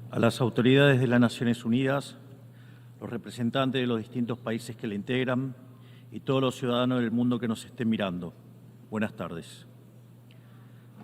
A las autoridades de las Naciones Unidas, los representantes de los distintos países que la integran y todos los ciudadanos del mundo que nos estén mirando, buenas tardes.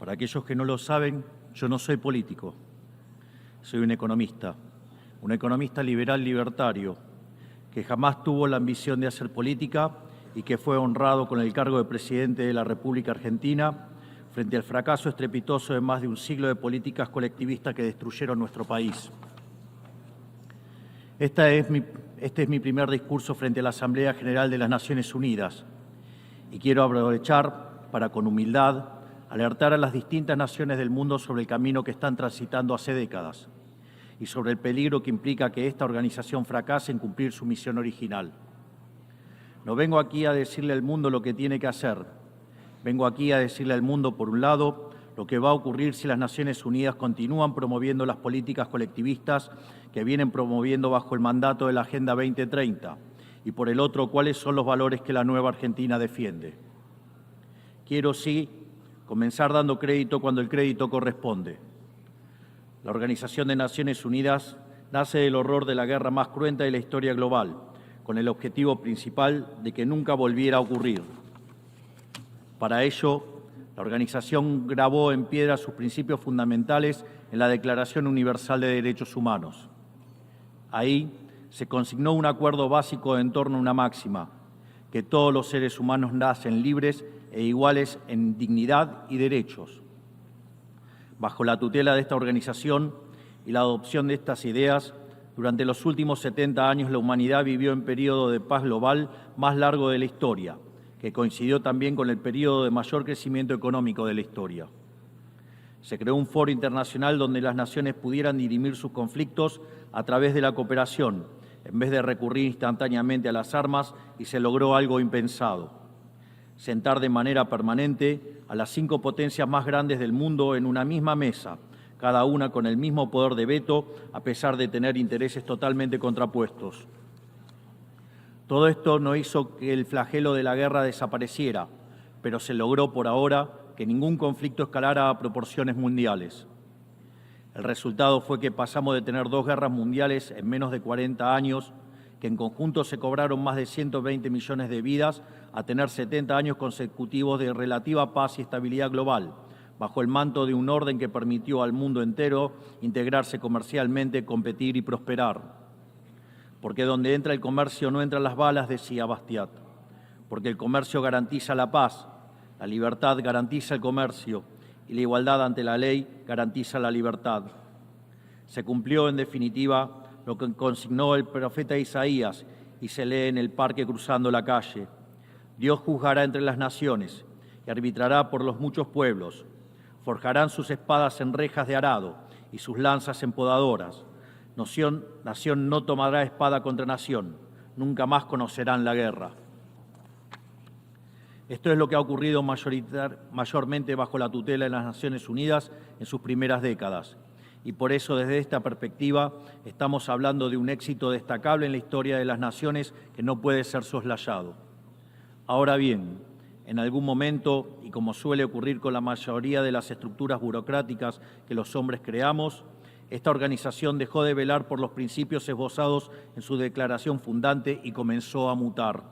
Para aquellos que no lo saben, yo no soy político, soy un economista liberal libertario, que jamás tuvo la ambición de hacer política y que fue honrado con el cargo de presidente de la República Argentina frente al fracaso estrepitoso de más de un siglo de políticas colectivistas que destruyeron nuestro país. Este es mi primer discurso frente a la Asamblea General de las Naciones Unidas y quiero aprovechar para, con humildad, alertar a las distintas naciones del mundo sobre el camino que están transitando hace décadas y sobre el peligro que implica que esta organización fracase en cumplir su misión original. No vengo aquí a decirle al mundo lo que tiene que hacer. Vengo aquí a decirle al mundo, por un lado, lo que va a ocurrir si las Naciones Unidas continúan promoviendo las políticas colectivistas que vienen promoviendo bajo el mandato de la Agenda 2030, y por el otro, cuáles son los valores que la nueva Argentina defiende. Quiero, sí, comenzar dando crédito cuando el crédito corresponde. La Organización de Naciones Unidas nace del horror de la guerra más cruenta de la historia global, con el objetivo principal de que nunca volviera a ocurrir. Para ello, la organización grabó en piedra sus principios fundamentales en la Declaración Universal de Derechos Humanos. Ahí se consignó un acuerdo básico en torno a una máxima, que todos los seres humanos nacen libres e iguales en dignidad y derechos. Bajo la tutela de esta organización y la adopción de estas ideas, durante los últimos 70 años la humanidad vivió en periodo de paz global más largo de la historia, que coincidió también con el periodo de mayor crecimiento económico de la historia. Se creó un foro internacional donde las naciones pudieran dirimir sus conflictos a través de la cooperación, en vez de recurrir instantáneamente a las armas, y se logró algo impensado: sentar de manera permanente a las 5 potencias más grandes del mundo en una misma mesa, cada una con el mismo poder de veto, a pesar de tener intereses totalmente contrapuestos. Todo esto no hizo que el flagelo de la guerra desapareciera, pero se logró por ahora que ningún conflicto escalara a proporciones mundiales. El resultado fue que pasamos de tener 2 guerras mundiales en menos de 40 años, que en conjunto se cobraron más de 120 millones de vidas, a tener 70 años consecutivos de relativa paz y estabilidad global, bajo el manto de un orden que permitió al mundo entero integrarse comercialmente, competir y prosperar. Porque donde entra el comercio no entran las balas, decía Bastiat. Porque el comercio garantiza la paz, la libertad garantiza el comercio y la igualdad ante la ley garantiza la libertad. Se cumplió, en definitiva, lo que consignó el profeta Isaías y se lee en el parque cruzando la calle. Dios juzgará entre las naciones y arbitrará por los muchos pueblos. Forjarán sus espadas en rejas de arado y sus lanzas en podadoras. Nación no tomará espada contra nación, nunca más conocerán la guerra. Esto es lo que ha ocurrido mayormente bajo la tutela de las Naciones Unidas en sus primeras décadas. Y por eso, desde esta perspectiva, estamos hablando de un éxito destacable en la historia de las naciones que no puede ser soslayado. Ahora bien, en algún momento, y como suele ocurrir con la mayoría de las estructuras burocráticas que los hombres creamos, esta organización dejó de velar por los principios esbozados en su declaración fundante y comenzó a mutar.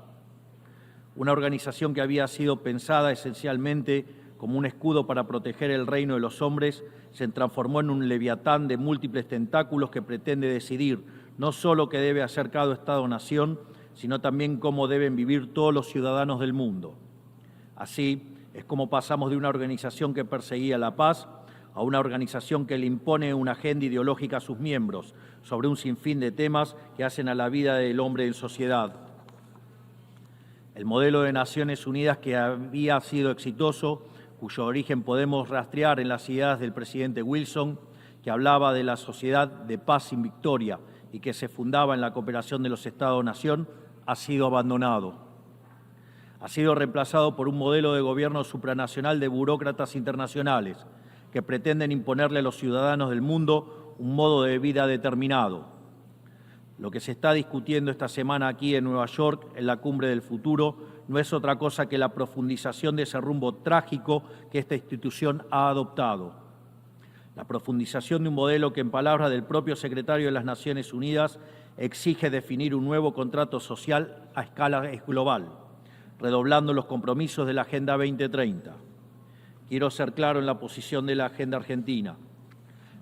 Una organización que había sido pensada esencialmente como un escudo para proteger el reino de los hombres se transformó en un leviatán de múltiples tentáculos que pretende decidir no solo qué debe hacer cada Estado-nación, sino también cómo deben vivir todos los ciudadanos del mundo. Así es como pasamos de una organización que perseguía la paz a una organización que le impone una agenda ideológica a sus miembros sobre un sinfín de temas que hacen a la vida del hombre en sociedad. El modelo de Naciones Unidas, que había sido exitoso, cuyo origen podemos rastrear en las ideas del presidente Wilson, que hablaba de la sociedad de paz sin victoria y que se fundaba en la cooperación de los Estados-nación, ha sido abandonado. Ha sido reemplazado por un modelo de gobierno supranacional de burócratas internacionales que pretenden imponerle a los ciudadanos del mundo un modo de vida determinado. Lo que se está discutiendo esta semana aquí en Nueva York, en la Cumbre del Futuro, no es otra cosa que la profundización de ese rumbo trágico que esta institución ha adoptado. La profundización de un modelo que, en palabras del propio secretario de las Naciones Unidas, exige definir un nuevo contrato social a escala global, redoblando los compromisos de la Agenda 2030. Quiero ser claro en la posición de la Agenda Argentina.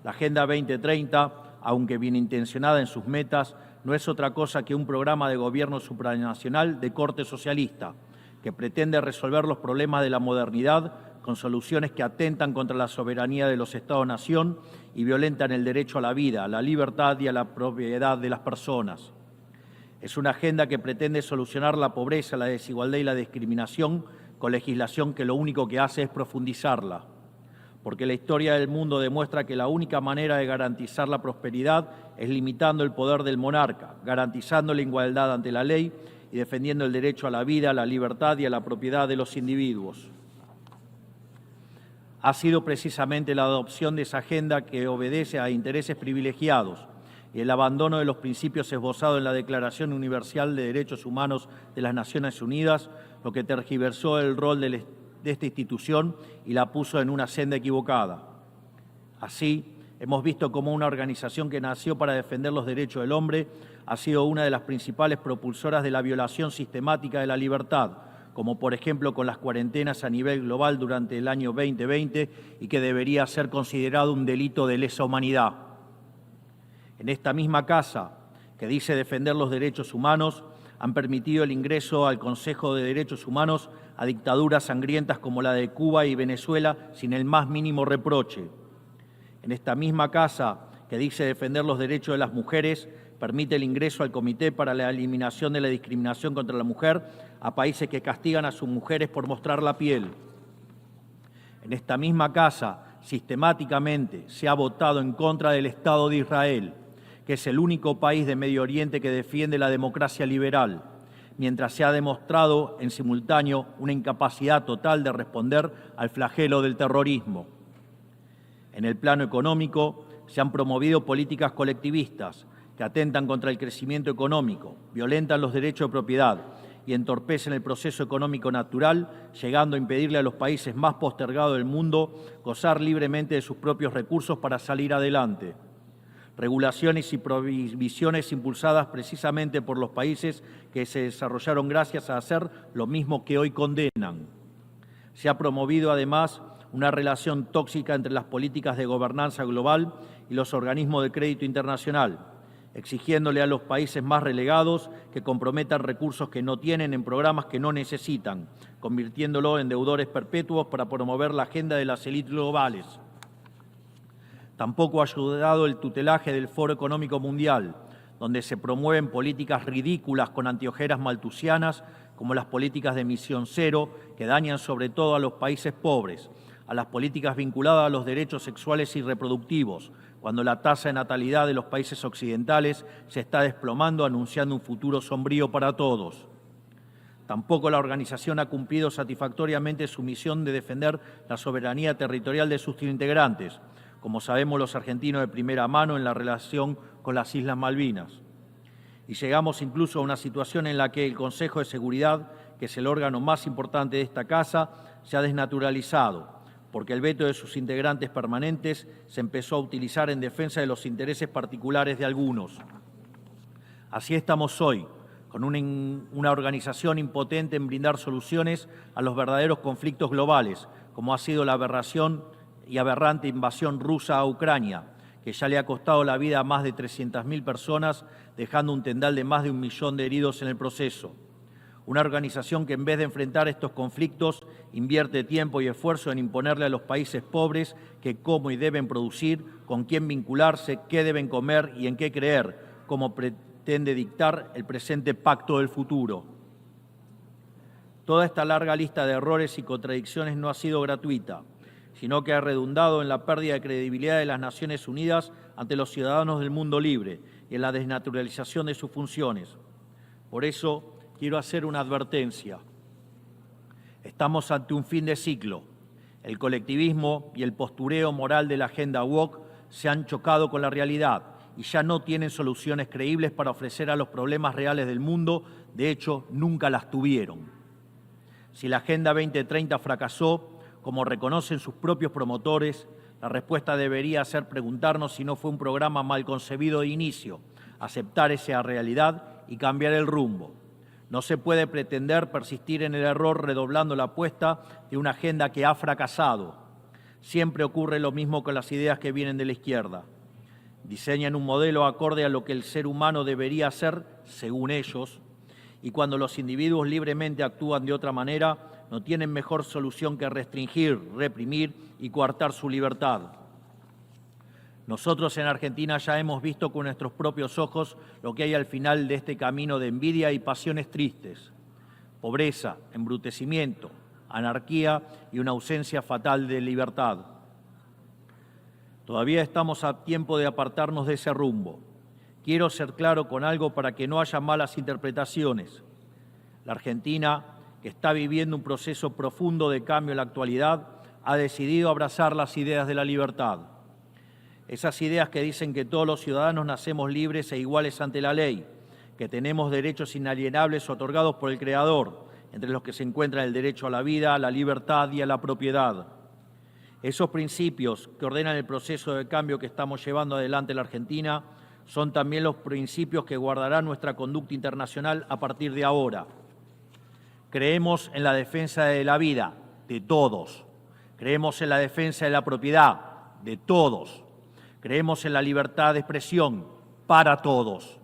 La Agenda 2030, aunque bien intencionada en sus metas, no es otra cosa que un programa de gobierno supranacional de corte socialista, que pretende resolver los problemas de la modernidad con soluciones que atentan contra la soberanía de los Estados-nación y violentan el derecho a la vida, a la libertad y a la propiedad de las personas. Es una agenda que pretende solucionar la pobreza, la desigualdad y la discriminación con legislación que lo único que hace es profundizarla. Porque la historia del mundo demuestra que la única manera de garantizar la prosperidad es limitando el poder del monarca, garantizando la igualdad ante la ley y defendiendo el derecho a la vida, a la libertad y a la propiedad de los individuos. Ha sido precisamente la adopción de esa agenda que obedece a intereses privilegiados y el abandono de los principios esbozados en la Declaración Universal de Derechos Humanos de las Naciones Unidas lo que tergiversó el rol de esta institución y la puso en una senda equivocada. Así, hemos visto cómo una organización que nació para defender los derechos del hombre ha sido una de las principales propulsoras de la violación sistemática de la libertad, como por ejemplo con las cuarentenas a nivel global durante el año 2020 y que debería ser considerado un delito de lesa humanidad. En esta misma casa, que dice defender los derechos humanos, han permitido el ingreso al Consejo de Derechos Humanos a dictaduras sangrientas como la de Cuba y Venezuela sin el más mínimo reproche. En esta misma casa, que dice defender los derechos de las mujeres, permite el ingreso al Comité para la Eliminación de la Discriminación contra la Mujer a países que castigan a sus mujeres por mostrar la piel. En esta misma casa, sistemáticamente se ha votado en contra del Estado de Israel, que es el único país de Medio Oriente que defiende la democracia liberal, mientras se ha demostrado en simultáneo una incapacidad total de responder al flagelo del terrorismo. En el plano económico, se han promovido políticas colectivistas que atentan contra el crecimiento económico, violentan los derechos de propiedad y entorpecen el proceso económico natural, llegando a impedirle a los países más postergados del mundo gozar libremente de sus propios recursos para salir adelante. Regulaciones y prohibiciones impulsadas precisamente por los países que se desarrollaron gracias a hacer lo mismo que hoy condenan. Se ha promovido además una relación tóxica entre las políticas de gobernanza global y los organismos de crédito internacional, exigiéndole a los países más relegados que comprometan recursos que no tienen en programas que no necesitan, convirtiéndolo en deudores perpetuos para promover la agenda de las élites globales. Tampoco ha ayudado el tutelaje del Foro Económico Mundial, donde se promueven políticas ridículas con anteojeras maltusianas, como las políticas de emisión cero, que dañan sobre todo a los países pobres, a las políticas vinculadas a los derechos sexuales y reproductivos, cuando la tasa de natalidad de los países occidentales se está desplomando, anunciando un futuro sombrío para todos. Tampoco la organización ha cumplido satisfactoriamente su misión de defender la soberanía territorial de sus integrantes, como sabemos los argentinos de primera mano en la relación con las Islas Malvinas. Y llegamos incluso a una situación en la que el Consejo de Seguridad, que es el órgano más importante de esta casa, se ha desnaturalizado, porque el veto de sus integrantes permanentes se empezó a utilizar en defensa de los intereses particulares de algunos. Así estamos hoy, con una organización impotente en brindar soluciones a los verdaderos conflictos globales, como ha sido la aberración y aberrante invasión rusa a Ucrania, que ya le ha costado la vida a más de 300.000 personas, dejando un tendal de más de 1 millón de heridos en el proceso. Una organización que en vez de enfrentar estos conflictos invierte tiempo y esfuerzo en imponerle a los países pobres que cómo y deben producir, con quién vincularse, qué deben comer y en qué creer, como pretende dictar el presente pacto del futuro. Toda esta larga lista de errores y contradicciones no ha sido gratuita, sino que ha redundado en la pérdida de credibilidad de las Naciones Unidas ante los ciudadanos del mundo libre y en la desnaturalización de sus funciones. Por eso, quiero hacer una advertencia. Estamos ante un fin de ciclo. El colectivismo y el postureo moral de la agenda woke se han chocado con la realidad y ya no tienen soluciones creíbles para ofrecer a los problemas reales del mundo. De hecho, nunca las tuvieron. Si la Agenda 2030 fracasó, como reconocen sus propios promotores, La respuesta debería ser preguntarnos si no fue un programa mal concebido de inicio, aceptar esa realidad y cambiar el rumbo. No se puede pretender persistir en el error redoblando la apuesta de una agenda que ha fracasado. Siempre ocurre lo mismo con las ideas que vienen de la izquierda. Diseñan un modelo acorde a lo que el ser humano debería ser, según ellos, y cuando los individuos libremente actúan de otra manera, no tienen mejor solución que restringir, reprimir y coartar su libertad. Nosotros en Argentina ya hemos visto con nuestros propios ojos lo que hay al final de este camino de envidia y pasiones tristes. Pobreza, embrutecimiento, anarquía y una ausencia fatal de libertad. Todavía estamos a tiempo de apartarnos de ese rumbo. Quiero ser claro con algo para que no haya malas interpretaciones. La Argentina, que está viviendo un proceso profundo de cambio en la actualidad, ha decidido abrazar las ideas de la libertad. Esas ideas que dicen que todos los ciudadanos nacemos libres e iguales ante la ley, que tenemos derechos inalienables otorgados por el Creador, entre los que se encuentran el derecho a la vida, a la libertad y a la propiedad. Esos principios que ordenan el proceso de cambio que estamos llevando adelante en la Argentina son también los principios que guardarán nuestra conducta internacional a partir de ahora. Creemos en la defensa de la vida de todos. Creemos en la defensa de la propiedad de todos. Creemos en la libertad de expresión para todos.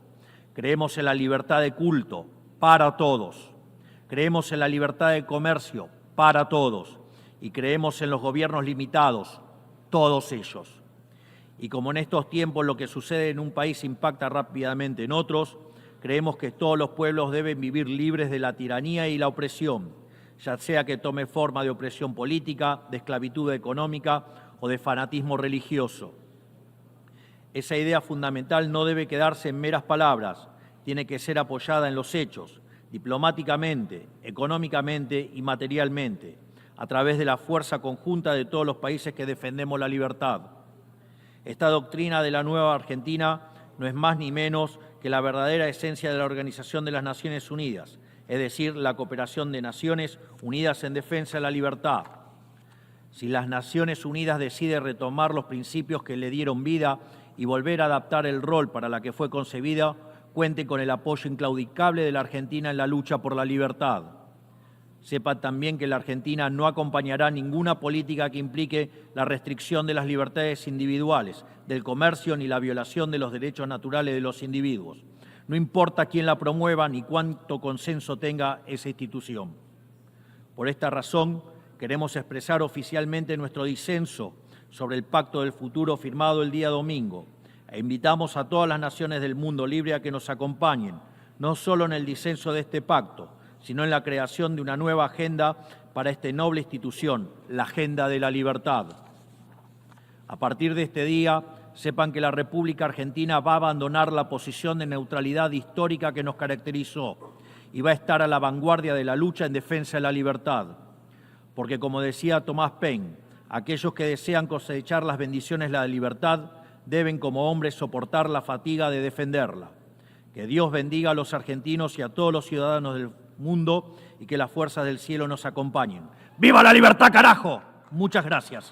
Creemos en la libertad de culto para todos. Creemos en la libertad de comercio para todos. Y creemos en los gobiernos limitados, todos ellos. Y como en estos tiempos lo que sucede en un país impacta rápidamente en otros, creemos que todos los pueblos deben vivir libres de la tiranía y la opresión, ya sea que tome forma de opresión política, de esclavitud económica o de fanatismo religioso. Esa idea fundamental no debe quedarse en meras palabras, tiene que ser apoyada en los hechos, diplomáticamente, económicamente y materialmente, a través de la fuerza conjunta de todos los países que defendemos la libertad. Esta doctrina de la nueva Argentina no es más ni menos que la verdadera esencia de la Organización de las Naciones Unidas, es decir, la cooperación de Naciones Unidas en defensa de la libertad. Si las Naciones Unidas deciden retomar los principios que le dieron vida y volver a adaptar el rol para la que fue concebida, cuente con el apoyo inclaudicable de la Argentina en la lucha por la libertad. Sepa también que la Argentina no acompañará ninguna política que implique la restricción de las libertades individuales, del comercio ni la violación de los derechos naturales de los individuos. No importa quién la promueva ni cuánto consenso tenga esa institución. Por esta razón, queremos expresar oficialmente nuestro disenso sobre el Pacto del Futuro firmado el día domingo e invitamos a todas las naciones del mundo libre a que nos acompañen, no solo en el disenso de este pacto, sino en la creación de una nueva agenda para esta noble institución, la agenda de la libertad. A partir de este día, sepan que la República Argentina va a abandonar la posición de neutralidad histórica que nos caracterizó y va a estar a la vanguardia de la lucha en defensa de la libertad. Porque, como decía Thomas Paine, aquellos que desean cosechar las bendiciones de la libertad deben como hombres soportar la fatiga de defenderla. Que Dios bendiga a los argentinos y a todos los ciudadanos del mundo y que las fuerzas del cielo nos acompañen. ¡Viva la libertad, carajo! Muchas gracias.